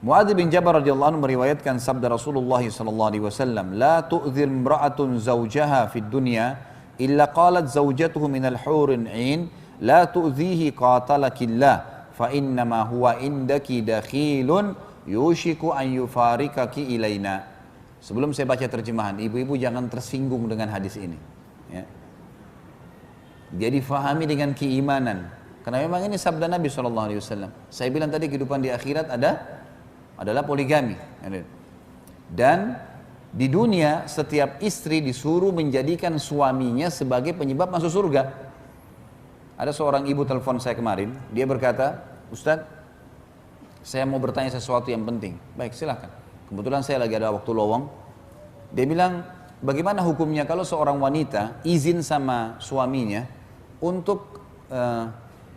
Muadz bin Jabal radhiyallahu anhu meriwayatkan sabda Rasulullah sallallahu alaihi wasallam, "La tu'dhil imra'atun zawjaha fid dunya illa qalat zawjatuhu minal hurin 'ain, la tu'dhihi qatalakillah, fa innama huwa indaki dakhilun yushiku an yufarikaki ilaina." Sebelum saya baca terjemahan, ibu-ibu jangan tersinggung dengan hadis ini. Ya. Jadi fahami dengan keimanan. Karena memang ini sabda Nabi SAW. Saya bilang tadi kehidupan di akhirat adalah poligami. Dan di dunia setiap istri disuruh menjadikan suaminya sebagai penyebab masuk surga. Ada seorang ibu telepon saya kemarin, dia berkata, "Ustadz, saya mau bertanya sesuatu yang penting." Baik, silakan. Kebetulan saya lagi ada waktu lowong. Dia bilang, bagaimana hukumnya kalau seorang wanita izin sama suaminya untuk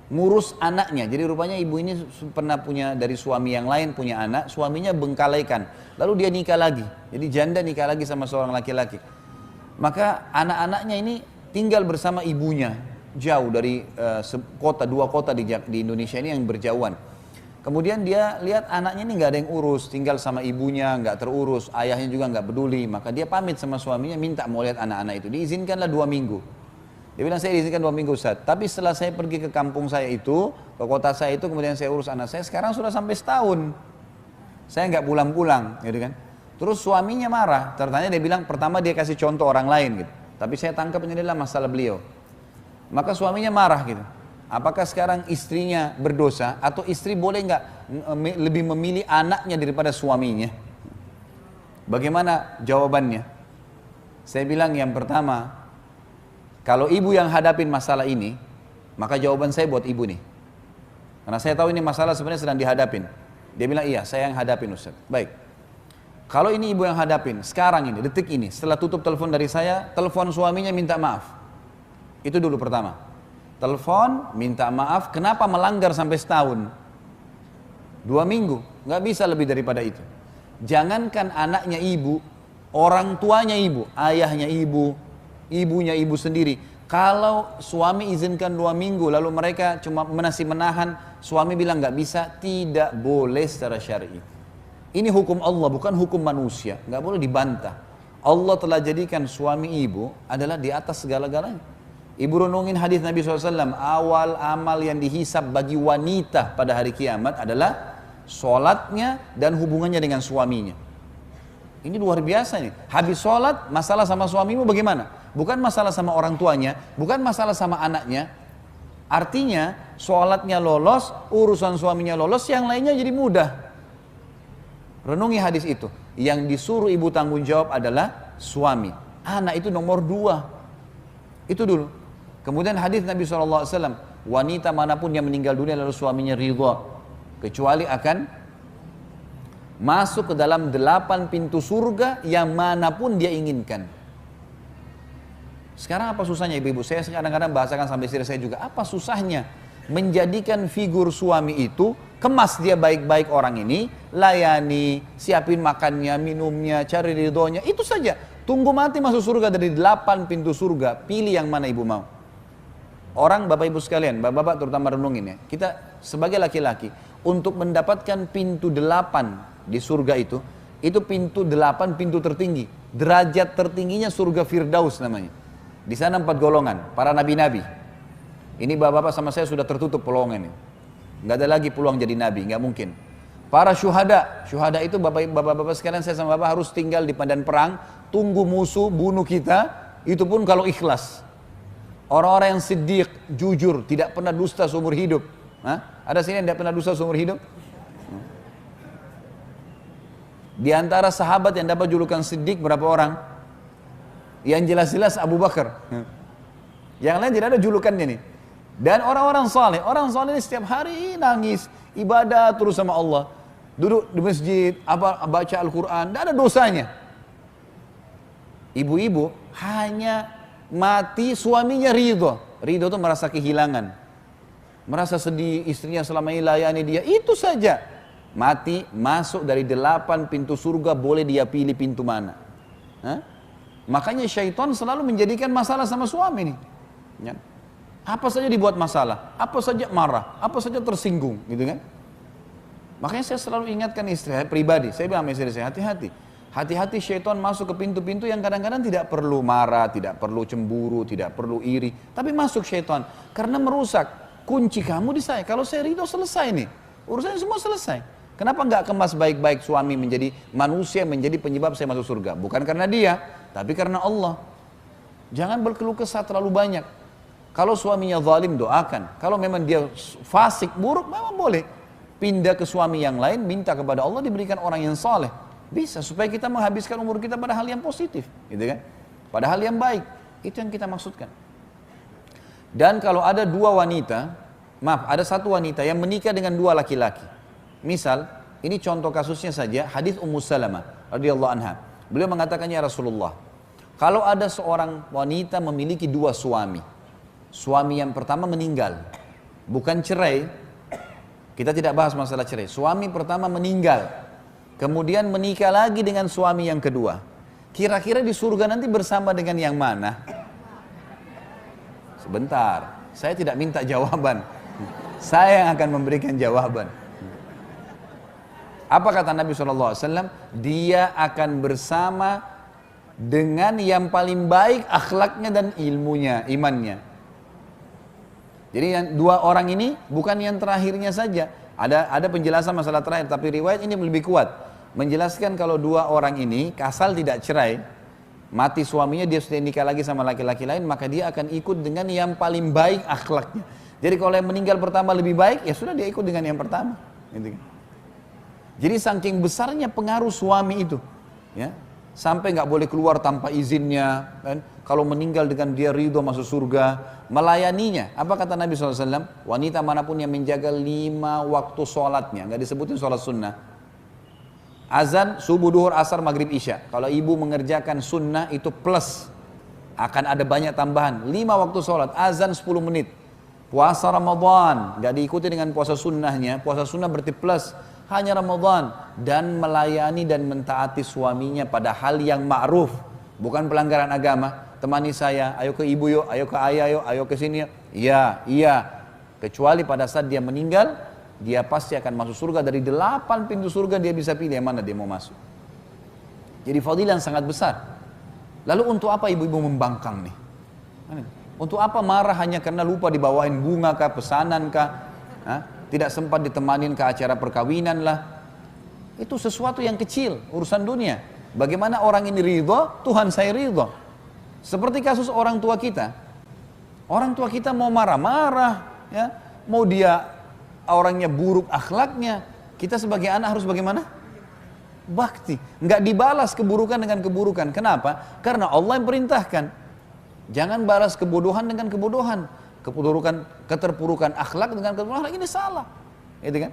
ngurus anaknya. Jadi rupanya ibu ini pernah punya dari suami yang lain, punya anak, suaminya bengkalaikan. Lalu dia nikah lagi. Jadi janda nikah lagi sama seorang laki-laki. Maka anak-anaknya ini tinggal bersama ibunya, jauh dari dua kota di Indonesia ini yang berjauhan. Kemudian dia lihat anaknya ini nggak ada yang urus, tinggal sama ibunya, nggak terurus, ayahnya juga nggak peduli. Maka dia pamit sama suaminya, minta mau lihat anak-anak itu. Diizinkanlah 2 minggu. Dia bilang, saya diizinkan 2 minggu Ustaz. Tapi setelah saya pergi ke kampung saya itu, ke kota saya itu, kemudian saya urus anak saya, sekarang sudah sampai setahun. Saya nggak pulang-pulang, gitu kan. Terus suaminya marah. Ternyata dia bilang, pertama dia kasih contoh orang lain, gitu. Tapi saya tangkap ini adalah masalah beliau. Maka suaminya marah, gitu. Apakah sekarang istrinya berdosa atau istri boleh nggak lebih memilih anaknya daripada suaminya? Bagaimana jawabannya? Saya bilang yang pertama, kalau ibu yang hadapin masalah ini, maka jawaban saya buat ibu nih. Karena saya tahu ini masalah sebenarnya sedang dihadapin. Dia bilang, iya saya yang hadapin Ustaz. Baik. Kalau ini ibu yang hadapin, sekarang ini, detik ini, setelah tutup telepon dari saya, telepon suaminya minta maaf. Itu dulu pertama. Telepon, minta maaf, kenapa melanggar sampai setahun? 2 minggu, nggak bisa lebih daripada itu. Jangankan anaknya ibu, orang tuanya ibu, ayahnya ibu, ibunya ibu sendiri. Kalau suami izinkan 2 minggu, lalu mereka cuma masih menahan, suami bilang nggak bisa, tidak boleh secara syar'i. Ini hukum Allah, bukan hukum manusia, nggak boleh dibantah. Allah telah jadikan suami ibu adalah di atas segala-galanya. Ibu renungin hadis Nabi SAW, awal amal yang dihisab bagi wanita pada hari kiamat adalah sholatnya dan hubungannya dengan suaminya. Ini luar biasa nih. Habis sholat, masalah sama suamimu bagaimana? Bukan masalah sama orang tuanya, bukan masalah sama anaknya. Artinya, sholatnya lolos, urusan suaminya lolos, yang lainnya jadi mudah. Renungi hadis itu. Yang disuruh ibu tanggung jawab adalah suami. Anak itu nomor 2. Itu dulu. Kemudian hadis Nabi SAW, wanita manapun yang meninggal dunia lalu suaminya ridha, kecuali akan masuk ke dalam 8 pintu surga yang manapun dia inginkan. Sekarang apa susahnya ibu-ibu? Saya kadang-kadang bahasakan sampai istri saya juga, apa susahnya menjadikan figur suami itu, kemas dia baik-baik orang ini, layani, siapin makannya, minumnya, cari ridhonya, itu saja. Tunggu mati masuk surga dari 8 pintu surga, pilih yang mana ibu mau. Orang bapak ibu sekalian, bapak-bapak terutama renungin ya, kita sebagai laki-laki, untuk mendapatkan pintu 8 di surga itu pintu 8 pintu tertinggi, derajat tertingginya surga Firdaus namanya. Di sana 4 golongan, para nabi-nabi. Ini bapak-bapak sama saya sudah tertutup peluang ini. Nggak ada lagi peluang jadi nabi, nggak mungkin. Para syuhada itu bapak-bapak sekalian, saya sama bapak harus tinggal di medan perang, tunggu musuh bunuh kita, itu pun kalau ikhlas. Orang-orang yang siddiq, jujur, tidak pernah dusta seumur hidup. Ada sini yang tidak pernah dusta seumur hidup? Di antara sahabat yang dapat julukan siddiq berapa orang? Yang jelas-jelas Abu Bakar. Yang lain tidak ada julukannya nih. Dan orang-orang saleh ini setiap hari nangis, ibadah terus sama Allah. Duduk di masjid, baca Al-Quran, tidak ada dosanya. Ibu-ibu hanya mati suaminya ridho. Ridho itu merasa kehilangan, merasa sedih, istrinya selama ini layani dia, itu saja. Mati, masuk dari 8 pintu surga, boleh dia pilih pintu mana. Makanya syaitan selalu menjadikan masalah sama suami nih. Ya. Apa saja dibuat masalah, apa saja marah, apa saja tersinggung, gitu kan. Makanya saya selalu ingatkan istri saya pribadi, saya bilang sama istri saya, hati-hati. Hati-hati syaitan masuk ke pintu-pintu yang kadang-kadang tidak perlu marah, tidak perlu cemburu, tidak perlu iri. Tapi masuk syaitan, karena merusak. Kunci kamu di saya, kalau saya ridho selesai nih. Urusannya semua selesai. Kenapa nggak kemas baik-baik suami menjadi manusia, menjadi penyebab saya masuk surga? Bukan karena dia, tapi karena Allah. Jangan berkeluh kesah terlalu banyak. Kalau suaminya zalim, doakan. Kalau memang dia fasik, buruk, memang boleh. Pindah ke suami yang lain, minta kepada Allah diberikan orang yang saleh. Bisa, supaya kita menghabiskan umur kita pada hal yang positif, gitu kan? Pada hal yang baik, itu yang kita maksudkan. Dan kalau ada dua wanita, ada satu wanita yang menikah dengan dua laki-laki. Misal, ini contoh kasusnya saja, hadis Ummu Salamah radhiyallahu anha. Beliau mengatakannya Rasulullah, kalau ada seorang wanita memiliki dua suami, suami yang pertama meninggal, bukan cerai, kita tidak bahas masalah cerai, suami pertama meninggal, kemudian menikah lagi dengan suami yang kedua. Kira-kira di surga nanti bersama dengan yang mana? Sebentar, saya tidak minta jawaban. Saya yang akan memberikan jawaban. Apa kata Nabi SAW? Dia akan bersama dengan yang paling baik akhlaknya dan ilmunya, imannya. Jadi yang dua orang ini bukan yang terakhirnya saja. Ada penjelasan masalah terakhir, tapi riwayat ini lebih kuat. Menjelaskan kalau dua orang ini asal tidak cerai, mati suaminya, dia sudah nikah lagi sama laki-laki lain, maka dia akan ikut dengan yang paling baik akhlaknya. Jadi kalau yang meninggal pertama lebih baik, ya sudah dia ikut dengan yang pertama. Gitu. Jadi saking besarnya pengaruh suami itu, ya, sampai nggak boleh keluar tanpa izinnya. Kan? Kalau meninggal dengan dia ridho masuk surga, melayaninya. Apa kata Nabi SAW? Wanita manapun yang menjaga 5 waktu sholatnya, nggak disebutin sholat sunnah. Azan, subuh, duhur, asar, maghrib, isya. Kalau ibu mengerjakan sunnah itu plus, akan ada banyak tambahan. 5 waktu sholat, azan 10 menit. Puasa Ramadan, nggak diikuti dengan puasa sunnahnya. Puasa sunnah berarti plus. Hanya Ramadan. Dan melayani dan mentaati suaminya pada hal yang ma'ruf. Bukan pelanggaran agama. Temani saya, ayo ke ibu yuk, ayo ke ayah yuk, ayo ke sini yuk. Iya, iya. Kecuali pada saat dia meninggal, dia pasti akan masuk surga. Dari 8 pintu surga dia bisa pilih yang mana dia mau masuk. Jadi fadilah yang sangat besar. Lalu untuk apa ibu-ibu membangkang nih? Untuk apa marah hanya karena lupa dibawain bunga kah, pesanan kah? Tidak sempat ditemanin ke acara perkawinan lah. Itu sesuatu yang kecil, urusan dunia. Bagaimana orang ini ridho, Tuhan saya ridho. Seperti kasus orang tua kita. Orang tua kita mau marah-marah, ya, mau dia orangnya buruk akhlaknya, kita sebagai anak harus bagaimana? Bakti. Nggak dibalas keburukan dengan keburukan. Kenapa? Karena Allah yang perintahkan. Jangan balas kebodohan dengan kebodohan. Keterpurukan akhlak dengan keterpurukan akhlak, ini salah. Gitu kan?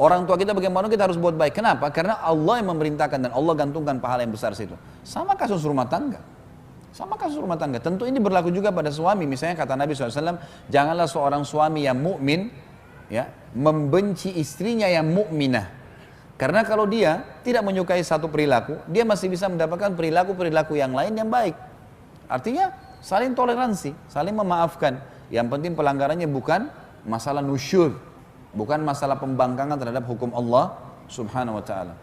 Orang tua kita bagaimana kita harus buat baik. Kenapa? Karena Allah yang memerintahkan dan Allah gantungkan pahala yang besar situ. Sama kasus rumah tangga. Sama kasus rumah tangga. Tentu ini berlaku juga pada suami. Misalnya kata Nabi SAW, janganlah seorang suami yang mukmin, ya, membenci istrinya yang mukminah. Karena kalau dia tidak menyukai satu perilaku, dia masih bisa mendapatkan perilaku-perilaku yang lain yang baik. Artinya saling toleransi, saling memaafkan. Yang penting pelanggarannya bukan masalah nusyur, bukan masalah pembangkangan terhadap hukum Allah Subhanahu wa ta'ala.